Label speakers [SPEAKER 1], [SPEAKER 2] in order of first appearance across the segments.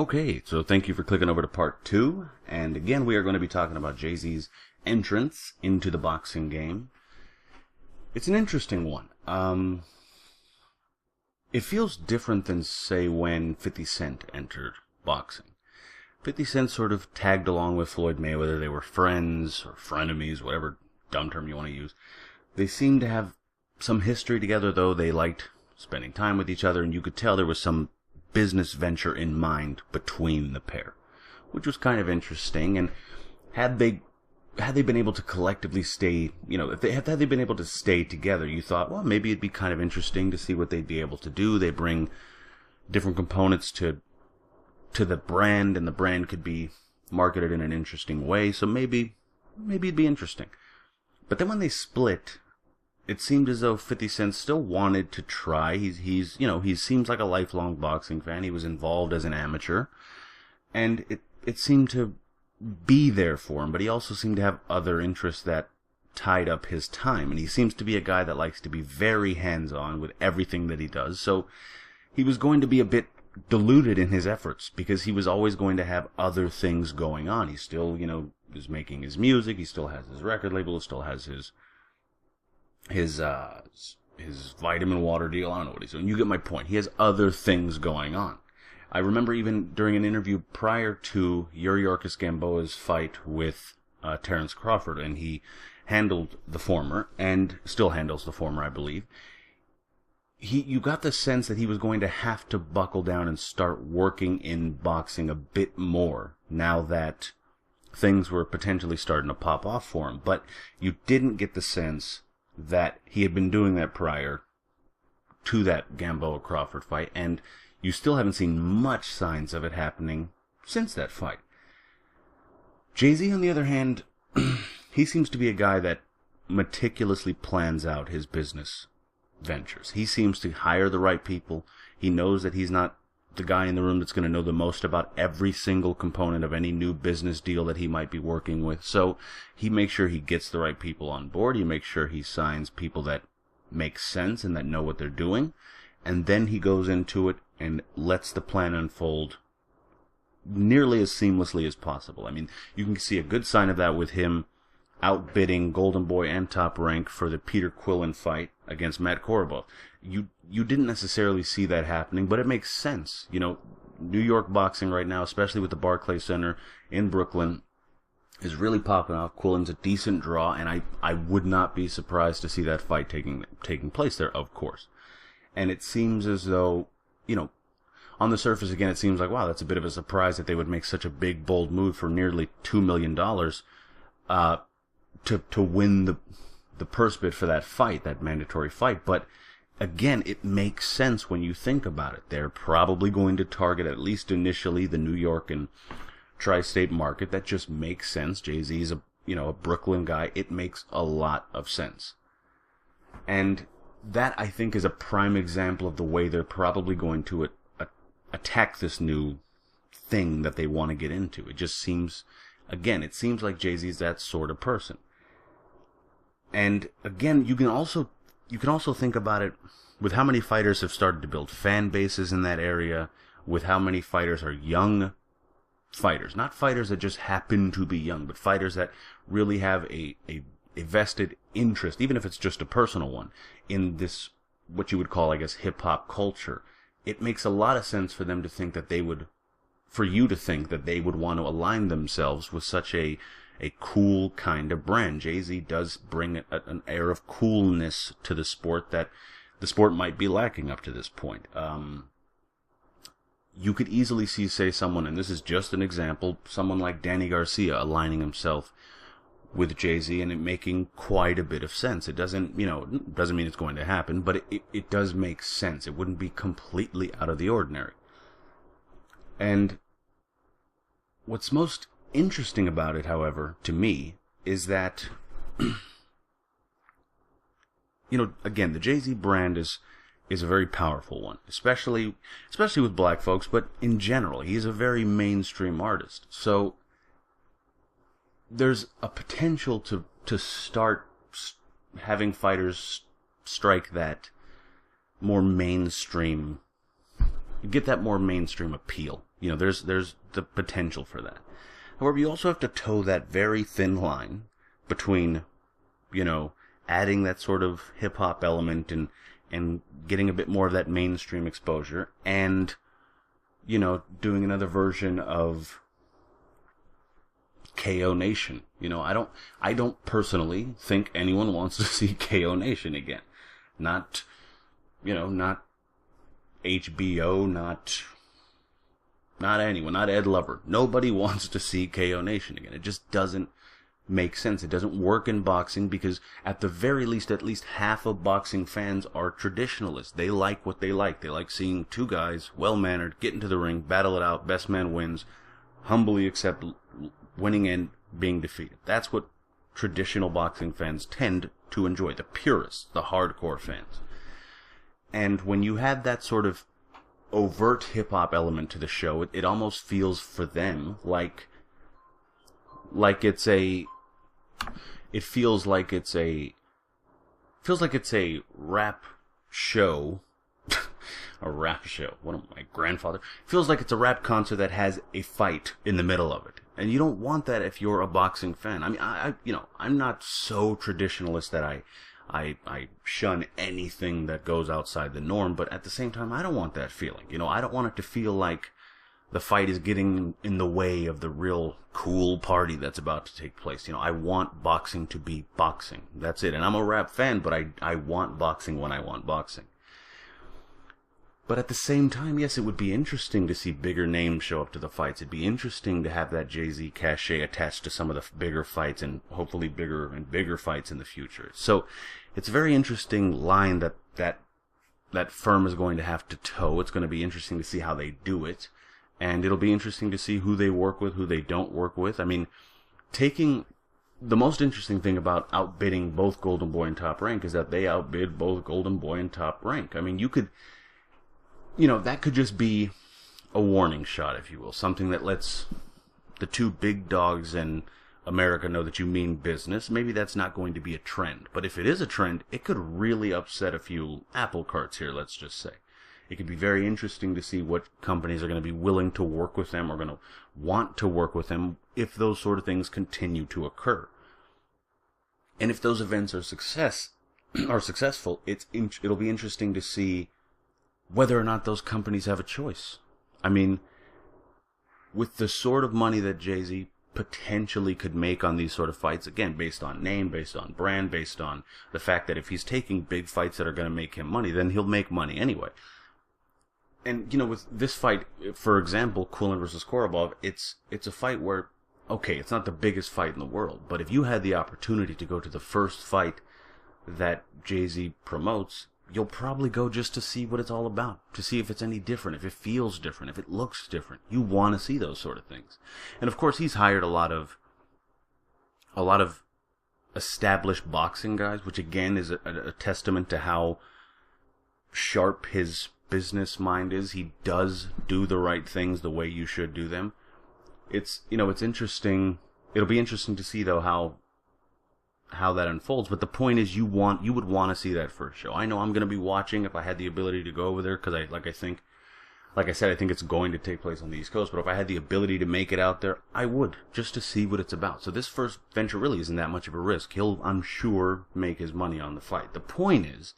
[SPEAKER 1] Okay, so thank you for clicking over to part 2, and again we are going to be talking about Jay-Z's entrance into the boxing game. It's an interesting one. It feels different than, say, when 50 Cent entered boxing. 50 Cent sort of tagged along with Floyd Mayweather. They were friends, or frenemies, whatever dumb term you want to use. They seemed to have some history together, though. They liked spending time with each other, and you could tell there was some business venture in mind between the pair, which was kind of interesting. And had they been able to collectively stay, if they had they been able to stay together, you thought, well, maybe it'd be kind of interesting to see what they'd be able to do. They bring different components to the brand, and the brand could be marketed in an interesting way. So maybe it'd be interesting. But then when they split, it seemed as though 50 Cent still wanted to try. He seems like a lifelong boxing fan. He was involved as an amateur, and it seemed to be there for him, but he also seemed to have other interests that tied up his time, and he seems to be a guy that likes to be very hands-on with everything that he does. So he was going to be a bit diluted in his efforts, because he was always going to have other things going on. He still, is making his music, he still has his record label, he still has his vitamin water deal. I don't know what he's doing. You get my point. He has other things going on. I remember even during an interview prior to Yuriorkis Gamboa's fight with Terence Crawford, and he handled the former, and still handles the former, I believe. You got the sense that he was going to have to buckle down and start working in boxing a bit more now that things were potentially starting to pop off for him. But you didn't get the sense that he had been doing that prior to that Gamboa-Crawford fight, and you still haven't seen much signs of it happening since that fight. Jay-Z, on the other hand, he seems to be a guy that meticulously plans out his business ventures. He seems to hire the right people. He knows that he's not the guy in the room that's going to know the most about every single component of any new business deal that he might be working with. So he makes sure he gets the right people on board. He makes sure he signs people that make sense and that know what they're doing. And then he goes into it and lets the plan unfold nearly as seamlessly as possible. I mean, you can see a good sign of that with him outbidding Golden Boy and Top Rank for the Peter Quillen fight against Matt Korobov. You didn't necessarily see that happening, but it makes sense. New York boxing right now, especially with the Barclays Center in Brooklyn, is really popping off. Quillen's a decent draw, and I would not be surprised to see that fight taking place there, of course. And it seems as though, on the surface, again, it seems like, wow, that's a bit of a surprise that they would make such a big, bold move for nearly $2 million to win the purse bid for that fight, that mandatory fight. But again, it makes sense when you think about it. They're probably going to target, at least initially, the New York and tri-state market. That just makes sense. Jay-Z is a Brooklyn guy. It makes a lot of sense. And that, I think, is a prime example of the way they're probably going to attack this new thing that they want to get into. It just seems, again, it seems like Jay-Z's that sort of person. And again, you can also think about it with how many fighters have started to build fan bases in that area, with how many fighters are young fighters. Not fighters that just happen to be young, but fighters that really have a vested interest, even if it's just a personal one, in this, what you would call, I guess, hip-hop culture. It makes a lot of sense for them to think that for you to think that they would want to align themselves with such a cool kind of brand. Jay-Z does bring an air of coolness to the sport that the sport might be lacking up to this point. You could easily see, say, someone, and this is just an example, someone like Danny Garcia aligning himself with Jay-Z, and it making quite a bit of sense. It doesn't mean it's going to happen, but it does make sense. It wouldn't be completely out of the ordinary. And what's most interesting about it, however, to me, is that, again, the Jay-Z brand is a very powerful one, especially with black folks, but in general, he's a very mainstream artist. So there's a potential to start having fighters strike that more mainstream, get that more mainstream appeal. there's the potential for that. However, you also have to toe that very thin line between, adding that sort of hip-hop element and getting a bit more of that mainstream exposure and, doing another version of KO Nation. I don't personally think anyone wants to see KO Nation again. Not HBO, not anyone, not Ed Lover. Nobody wants to see KO Nation again. It just doesn't make sense. It doesn't work in boxing because at the very least, at least half of boxing fans are traditionalists. They like what they like. They like seeing two guys, well-mannered, get into the ring, battle it out, best man wins, humbly accept winning and being defeated. That's what traditional boxing fans tend to enjoy, the purists, the hardcore fans. And when you have that sort of overt hip-hop element to the show, it almost feels for them like it's a rap show. A rap show. One of my grandfather feels like it's a rap concert that has a fight in the middle of it, and you don't want that if you're a boxing fan. I mean, I'm not so traditionalist that I shun anything that goes outside the norm, but at the same time, I don't want that feeling. I don't want it to feel like the fight is getting in the way of the real cool party that's about to take place. I want boxing to be boxing. That's it. And I'm a rap fan, but I want boxing when I want boxing. But at the same time, yes, it would be interesting to see bigger names show up to the fights. It'd be interesting to have that Jay-Z cachet attached to some of the bigger fights and hopefully bigger and bigger fights in the future. So it's a very interesting line that firm is going to have to toe. It's going to be interesting to see how they do it. And it'll be interesting to see who they work with, who they don't work with. I mean, the most interesting thing about outbidding both Golden Boy and Top Rank is that they outbid both Golden Boy and Top Rank. I mean, that could just be a warning shot, if you will. Something that lets the two big dogs in America know that you mean business. Maybe that's not going to be a trend. But if it is a trend, it could really upset a few apple carts here, let's just say. It could be very interesting to see what companies are going to be willing to work with them or going to want to work with them if those sort of things continue to occur. And if those events are successful, it'll be interesting to see whether or not those companies have a choice. I mean, with the sort of money that Jay-Z potentially could make on these sort of fights, again, based on name, based on brand, based on the fact that if he's taking big fights that are going to make him money, then he'll make money anyway. And, with this fight, for example, Quillin versus Korobov, it's a fight where, okay, it's not the biggest fight in the world, but if you had the opportunity to go to the first fight that Jay-Z promotes, you'll probably go just to see what it's all about, to see if it's any different, if it feels different, if it looks different. You want to see those sort of things. And of course, he's hired a lot of established boxing guys, which again is a testament to how sharp his business mind is. He does do the right things the way you should do them. It's interesting. It'll be interesting to see though how that unfolds. But the point is, you would want to see that first show. I know I'm going to be watching if I had the ability to go over there because like I said, I think it's going to take place on the East Coast. But if I had the ability to make it out there, I would, just to see what it's about. So this first venture really isn't that much of a risk. He'll, I'm sure, make his money on the fight. The point is,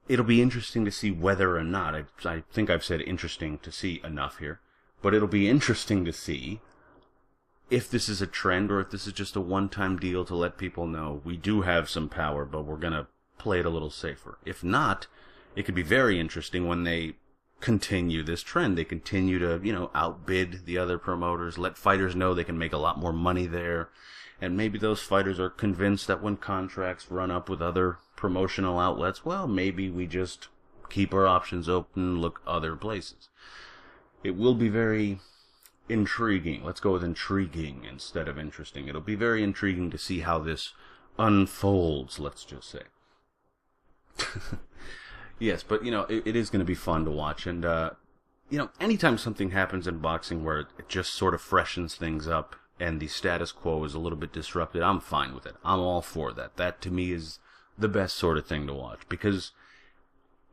[SPEAKER 1] it'll be interesting to see whether or not, I think I've said interesting to see enough here, but it'll be interesting to see if this is a trend or if this is just a one-time deal to let people know we do have some power, but we're going to play it a little safer. If not, it could be very interesting when they continue this trend. They continue to, outbid the other promoters, let fighters know they can make a lot more money there, and maybe those fighters are convinced that when contracts run up with other promotional outlets, well, maybe we just keep our options open, look other places. It will be very intriguing. Let's go with intriguing instead of interesting. It'll be very intriguing to see how this unfolds, let's just say. Yes, but, it is going to be fun to watch. And, anytime something happens in boxing where it just sort of freshens things up and the status quo is a little bit disrupted, I'm fine with it. I'm all for that. That, to me, is the best sort of thing to watch. Because,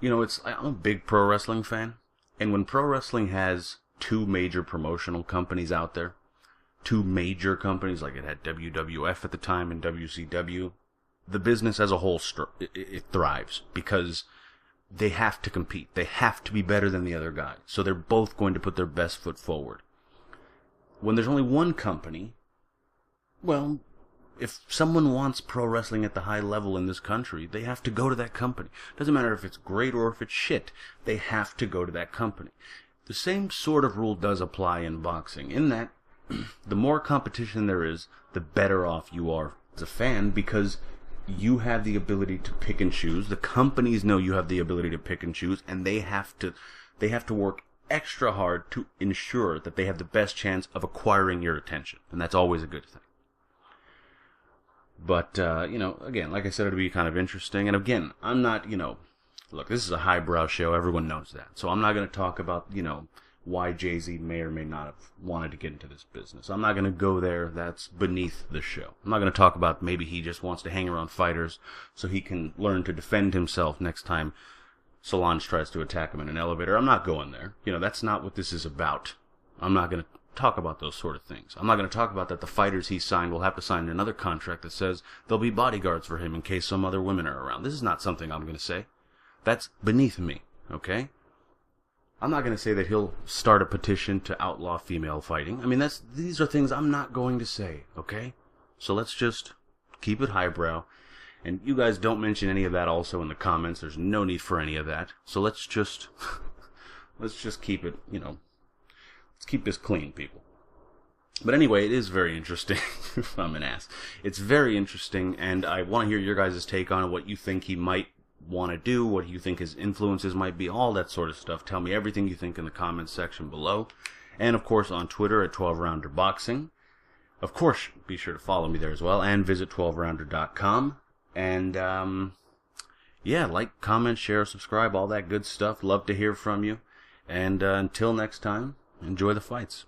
[SPEAKER 1] I'm a big pro wrestling fan. And when pro wrestling has two major promotional companies out there. Two major companies, like it had WWF at the time and WCW. The business as a whole, it thrives because they have to compete. They have to be better than the other guy. So they're both going to put their best foot forward. When there's only one company, well, if someone wants pro wrestling at the high level in this country, they have to go to that company. Doesn't matter if it's great or if it's shit. They have to go to that company. The same sort of rule does apply in boxing, in that the more competition there is, the better off you are as a fan, because you have the ability to pick and choose. The companies know you have the ability to pick and choose, and they have to work extra hard to ensure that they have the best chance of acquiring your attention, and that's always a good thing. But, again, like I said, it'll be kind of interesting. And again, I'm not, look, this is a highbrow show. Everyone knows that. So I'm not going to talk about, why Jay-Z may or may not have wanted to get into this business. I'm not going to go there. That's beneath the show. I'm not going to talk about maybe he just wants to hang around fighters so he can learn to defend himself next time Solange tries to attack him in an elevator. I'm not going there. That's not what this is about. I'm not going to talk about those sort of things. I'm not going to talk about that the fighters he signed will have to sign another contract that says there'll be bodyguards for him in case some other women are around. This is not something I'm going to say. That's beneath me, okay? I'm not going to say that he'll start a petition to outlaw female fighting. I mean, these are things I'm not going to say, okay? So let's just keep it highbrow. And you guys don't mention any of that also in the comments. There's no need for any of that. So let's just keep it, let's keep this clean, people. But anyway, it is very interesting. I'm an ass. It's very interesting, and I want to hear your guys' take on it, what you think he might want to do, what you think his influences might be, all that sort of stuff. Tell me everything you think in the comments section below. And of course on Twitter at 12rounder boxing. Of course, be sure to follow me there as well, and visit 12rounder.com. And like, comment, share, subscribe, all that good stuff. Love to hear from you. And until next time, enjoy the fights.